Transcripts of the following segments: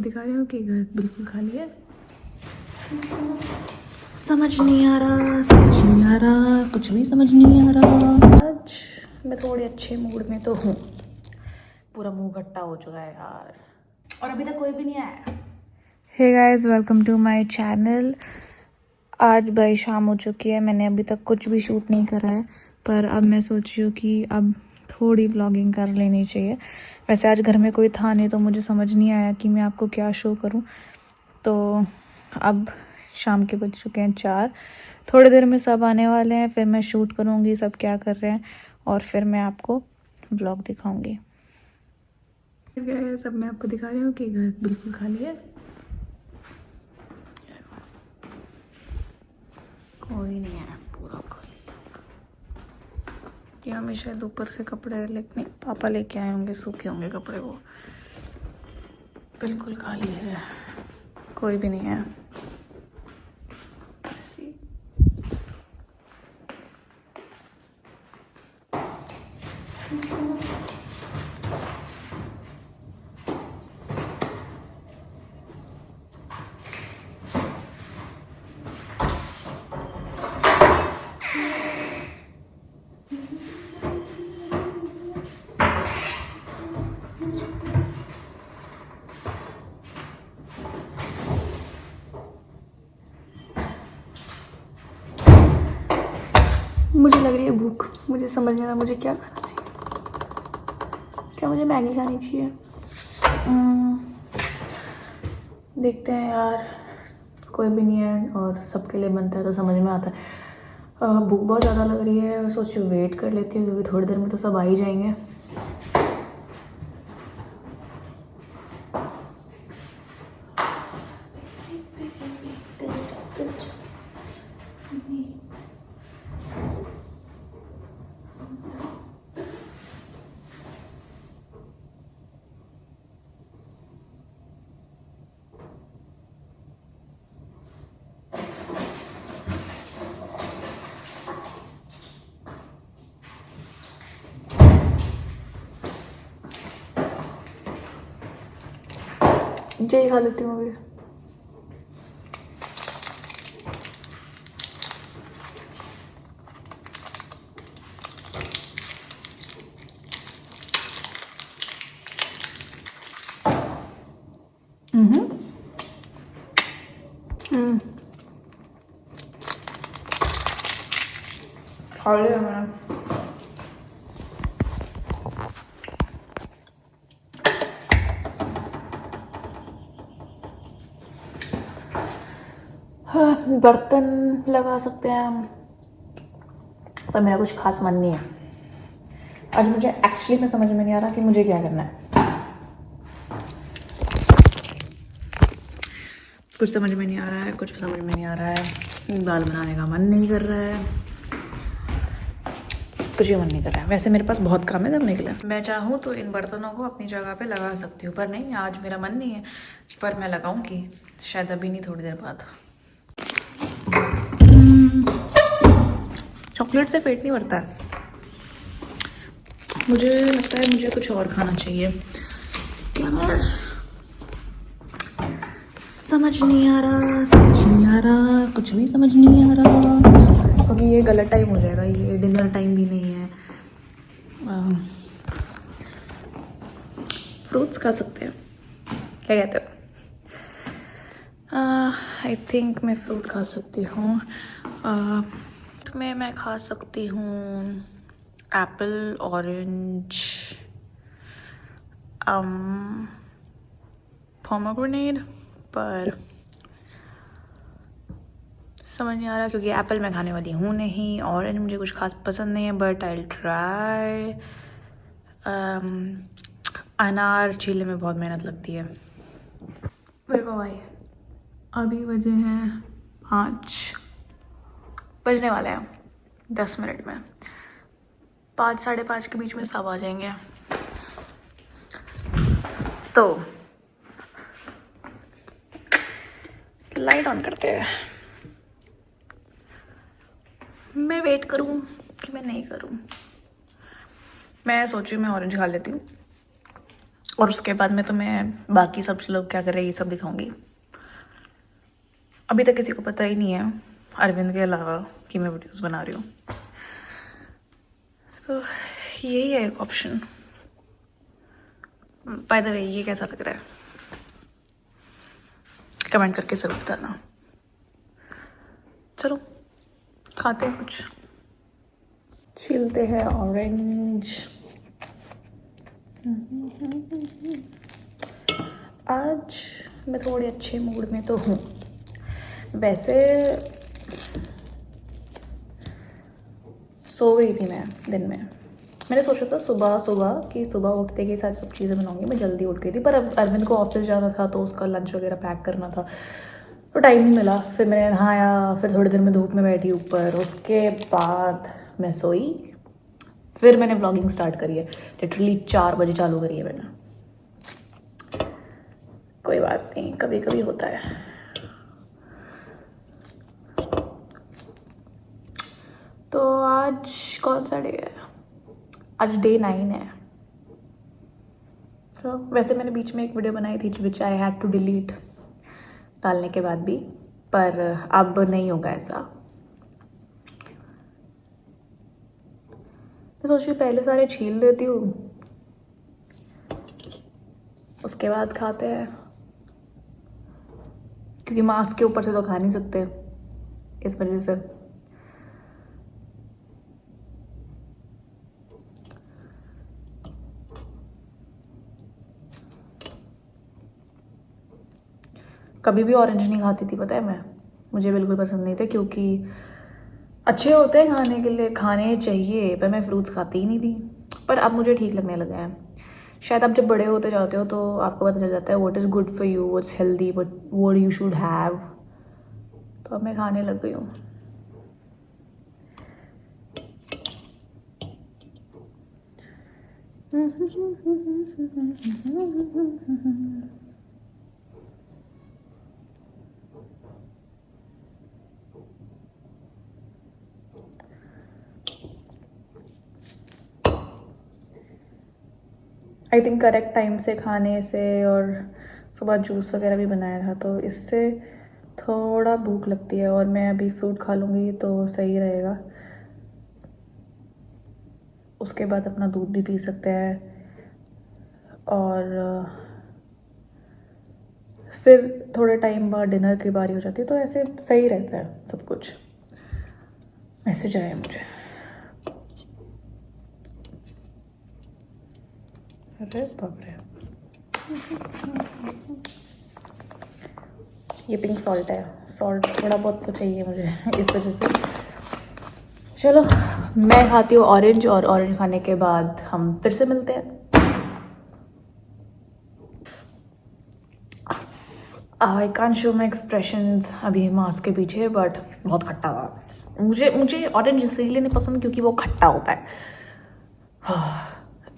दिखा रही हूँ कि घर बिल्कुल खाली है। समझ नहीं आ रहा, समझ नहीं आ रहा, कुछ भी समझ नहीं आ रहा। आज मैं थोड़े अच्छे मूड में तो हूँ। पूरा मुंह खट्टा हो चुका है यार, और अभी तक कोई भी नहीं आया। Hey guys, welcome to my channel. आज भाई शाम हो चुकी है, मैंने अभी तक कुछ भी शूट नहीं करा है, पर अब मैं सोच रही हूँ कि अब थोड़ी व्लॉगिंग कर लेनी चाहिए। वैसे आज घर में कोई था नहीं, तो मुझे समझ नहीं आया कि मैं आपको क्या शो करूँ। तो अब शाम के बज चुके हैं 4। थोड़ी देर में सब आने वाले हैं, फिर मैं शूट करूँगी सब क्या कर रहे हैं, और फिर मैं आपको व्लॉग दिखाऊँगी। सब मैं आपको दिखा रही हूँ कि घर बिल्कुल खाली है, कोई नहीं है, पूरा खाली है। यहाँ में शायद ऊपर से कपड़े लेके पापा लेके आए होंगे, सूखे होंगे कपड़े। वो बिल्कुल खाली है, कोई भी नहीं है। मुझे लग रही है भूख, मुझे समझ नहीं आ रहा मुझे क्या खाना चाहिए। क्या मुझे मैगी खानी चाहिए? देखते हैं यार, कोई भी नहीं है और सबके लिए बनता है तो समझ में आता है। भूख बहुत ज़्यादा लग रही है, सोचो वेट कर लेती हूँ क्योंकि थोड़ी देर में तो सब आ ही जाएंगे। यही खा लेती हूँ अभी। खा लिया मैंने। हाँ, बर्तन लगा सकते हैं हम, पर मेरा कुछ खास मन नहीं है आज। मुझे एक्चुअली में समझ में नहीं आ रहा कि मुझे क्या करना है। कुछ समझ में नहीं आ रहा है, कुछ समझ में नहीं आ रहा है। दाल बनाने का मन नहीं कर रहा है, कुछ भी मन नहीं कर रहा है। वैसे मेरे पास बहुत काम है करने के लिए। मैं चाहूँ तो इन बर्तनों को अपनी जगह पे लगा सकती हूँ, पर नहीं, आज मेरा मन नहीं है। पर मैं लगाऊंगी, शायद अभी नहीं, थोड़ी देर बाद। चॉकलेट से पेट नहीं भरता है, मुझे लगता है मुझे कुछ और खाना चाहिए। क्या मैं समझ नहीं आ रहा, समझ नहीं आ रहा, कुछ भी समझ नहीं आ रहा, क्योंकि ये गलत टाइम हो जाएगा, ये डिनर टाइम भी नहीं है। फ्रूट्स खा सकते हैं, क्या कहते हो? आई थिंक मैं फ्रूट खा सकती हूँ। मैं खा सकती हूँ एप्पल, ऑरेंज, पोमेग्रेनेट, पर समझ नहीं आ रहा क्योंकि एप्पल मैं खाने वाली हूँ नहीं, ऑरेंज मुझे कुछ खास पसंद नहीं है, बट आई विल ट्राई। अनार छीलने में बहुत मेहनत लगती है। भाई अभी बजे हैं 5, बजने वाले हैं 10 मिनट में। 5 साढ़े 5 के बीच में सब आ जाएंगे, तो लाइट ऑन करते हैं। मैं वेट करूं कि मैं नहीं करूं? मैं सोच रही हूँ मैं ऑरेंज खा लेती हूँ, और उसके बाद में तुम्हें बाकी सब लोग क्या कर रहे हैं ये सब दिखाऊंगी। अभी तक किसी को पता ही नहीं है अरविंद के अलावा कि मैं वीडियोस बना रही हूँ, तो यही है एक ऑप्शन। बाय द वे ये कैसा लग रहा है कमेंट करके ज़रूर बताना। चलो खाते हैं कुछ, छीलते हैं ऑरेंज। आज मैं थोड़ी अच्छे मूड में तो हूँ। वैसे सो गई थी मैं दिन में। मैंने सोचा था सुबह उठते के साथ सब चीज़ें बनाऊंगी। मैं जल्दी उठ गई थी, पर अब अरविंद को ऑफिस जाना था तो उसका लंच वगैरह पैक करना था, तो टाइम नहीं मिला। फिर मैंने नहाया, फिर थोड़ी देर में धूप में बैठी ऊपर, उसके बाद मैं सोई। फिर मैंने व्लॉगिंग स्टार्ट करी है, लिटरली 4 बजे चालू करी है मैंने। कोई बात नहीं, कभी कभी होता है। तो आज कौन सा डे है? आज डे 9 है। तो वैसे मैंने बीच में एक वीडियो बनाई थी विच आई हैड टू डिलीट डालने के बाद भी, पर अब नहीं होगा ऐसा। मैं सोच रही हूँ पहले सारे छील देती हूँ, उसके बाद खाते हैं, क्योंकि मास्क के ऊपर से तो खा नहीं सकते इस वजह से। कभी भी ऑरेंज नहीं खाती थी, पता है मैं, मुझे बिल्कुल पसंद नहीं थे, क्योंकि अच्छे होते हैं खाने के लिए, खाने चाहिए, पर मैं फ्रूट्स खाती ही नहीं थी। पर अब मुझे ठीक लगने लगे हैं। शायद आप जब बड़े होते जाते हो तो आपको पता चल जाता है what is good for you, what's healthy, what you should have. तो अब मैं खाने लग गई हूँ। आई थिंक करेक्ट टाइम से खाने से, और सुबह जूस वगैरह भी बनाया था, तो इससे थोड़ा भूख लगती है। और मैं अभी फ्रूट खा लूँगी तो सही रहेगा। उसके बाद अपना दूध भी पी सकते हैं, और फिर थोड़े टाइम बाद डिनर की बारी हो जाती है, तो ऐसे सही रहता है सब कुछ। मैसेज आया मुझे, अरे बाप रे, ये पिंक सॉल्ट है। सॉल्ट थोड़ा बहुत तो चाहिए मुझे इस वजह से। चलो मैं खाती हूँ ऑरेंज, और ऑरेंज खाने के बाद हम फिर से मिलते हैं। I can't show my expressions अभी मास्क के पीछे, बट बहुत खट्टा हुआ। मुझे ऑरेंज इसीलिए नहीं पसंद क्योंकि वो खट्टा होता है।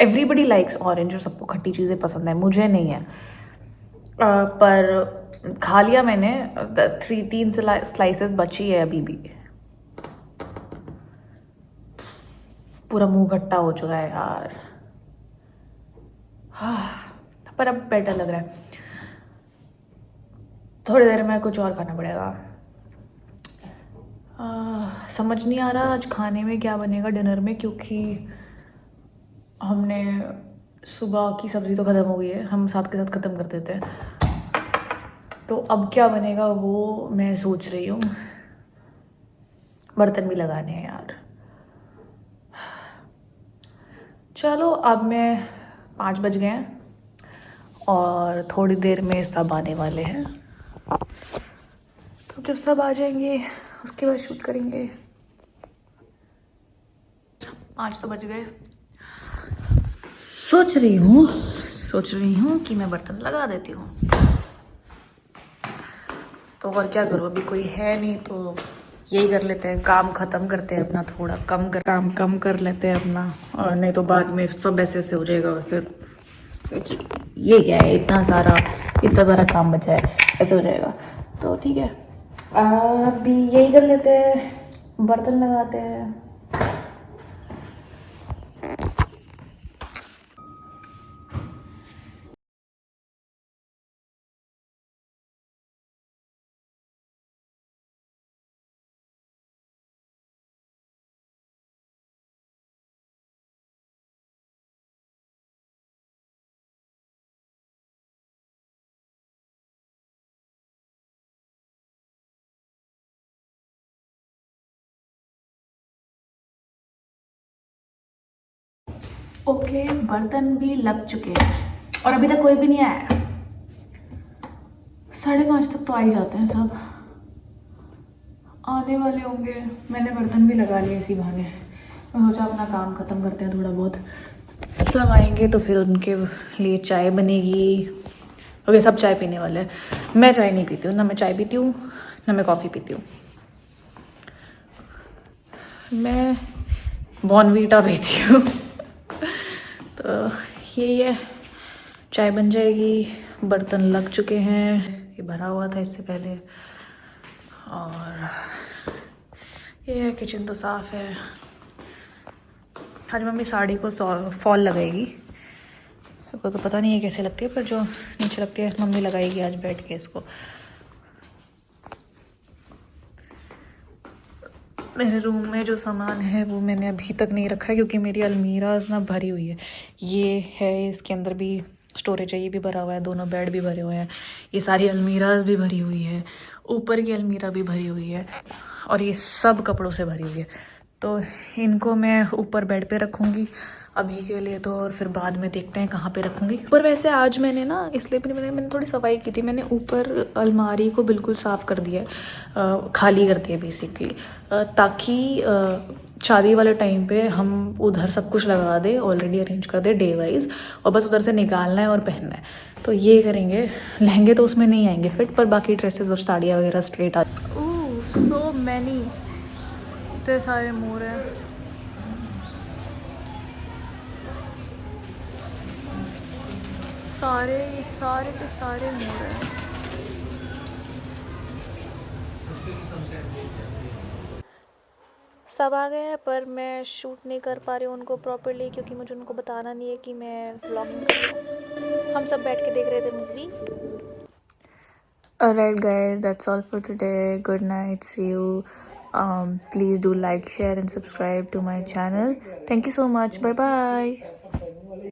एवरीबडी लाइक्स ऑरेंज, और सबको खट्टी चीज़ें पसंद है, मुझे नहीं है। पर खा लिया मैंने, 3 स्लाइसेस बची है अभी भी। पूरा मुंह खट्टा हो चुका है यार। पर अब बेटर लग रहा है। थोड़ी देर में कुछ और खाना पड़ेगा। समझ नहीं आ रहा आज खाने में क्या बनेगा डिनर में, क्योंकि हमने सुबह की सब्ज़ी तो ख़त्म हो गई है, हम साथ के साथ ख़त्म कर देते हैं। तो अब क्या बनेगा वो मैं सोच रही हूँ। बर्तन भी लगाने हैं यार। चलो अब मैं 5 बज गए हैं, और थोड़ी देर में सब आने वाले हैं, तो जब सब आ जाएंगे उसके बाद शूट करेंगे। 5 तो बज गए। सोच रही हूँ कि मैं बर्तन लगा देती हूँ, तो और क्या करूँ, अभी कोई है नहीं तो यही कर लेते हैं, काम ख़त्म करते हैं अपना, थोड़ा काम कम कर लेते हैं अपना, और नहीं तो बाद में सब ऐसे ऐसे हो जाएगा। और फिर ये क्या है, इतना सारा काम बचा है, ऐसे हो जाएगा। तो ठीक है, अभी यही कर लेते हैं, बर्तन लगाते हैं। ओके, बर्तन भी लग चुके हैं और अभी तक कोई भी नहीं आया। 5:30 तक तो आ ही जाते हैं सब, आने वाले होंगे। मैंने बर्तन भी लगा लिए इसी बहाने। मैं सोचा अपना काम ख़त्म करते हैं थोड़ा बहुत, सब आएंगे तो फिर उनके लिए चाय बनेगी। ओके, सब चाय पीने वाले हैं। मैं चाय नहीं पीती हूँ, ना मैं चाय पीती हूँ ना मैं कॉफ़ी पीती हूँ। मैं बॉर्नवीटा पीती हूँ। तो यही है, चाय बन जाएगी, बर्तन लग चुके हैं, ये भरा हुआ था इससे पहले, और ये है, किचन तो साफ़ है। आज मम्मी साड़ी को फॉल लगाएगी, मेरे को तो पता नहीं है कैसे लगती है, पर जो नीचे लगती है मम्मी लगाएगी आज बैठ के इसको। मेरे रूम में जो सामान है वो मैंने अभी तक नहीं रखा है, क्योंकि मेरी अलमीराज ना भरी हुई है। ये है, इसके अंदर भी स्टोरेज है, ये भी भरा हुआ है, दोनों बेड भी भरे हुए हैं, ये सारी अलमीराज भी भरी हुई है, ऊपर की अलमीरा भी भरी हुई है, और ये सब कपड़ों से भरी हुई है। तो इनको मैं ऊपर बेड पे रखूँगी अभी के लिए तो, और फिर बाद में देखते हैं कहाँ पे रखूँगी। पर वैसे आज मैंने ना, इसलिए भी मैंने थोड़ी सफाई की थी। मैंने ऊपर अलमारी को बिल्कुल साफ़ कर दिया है, खाली कर दिया बेसिकली, ताकि शादी वाले टाइम पे हम उधर सब कुछ लगा दे, ऑलरेडी अरेंज कर दे डे वाइज, और बस उधर से निकालना है और पहनना है। तो ये करेंगे। लहंगे तो उसमें नहीं आएंगे फिट, पर बाकी ड्रेसेस और साड़ियाँ वगैरह स्ट्रेट आ। सो मैनी, इतने सारे मोर हैं। सारे के सारे मोर हैं। सब आ गए हैं, पर मैं शूट नहीं कर पा रही हूँ उनको प्रॉपरली, क्योंकि मुझे उनको बताना नहीं है कि मैं व्लॉगिंग कर रही हूँ। हम सब बैठ के देख रहे थे movie. Alright guys, that's all for today. Good night, see you. Please do like, share and subscribe to my channel. Thank you so much. Bye bye.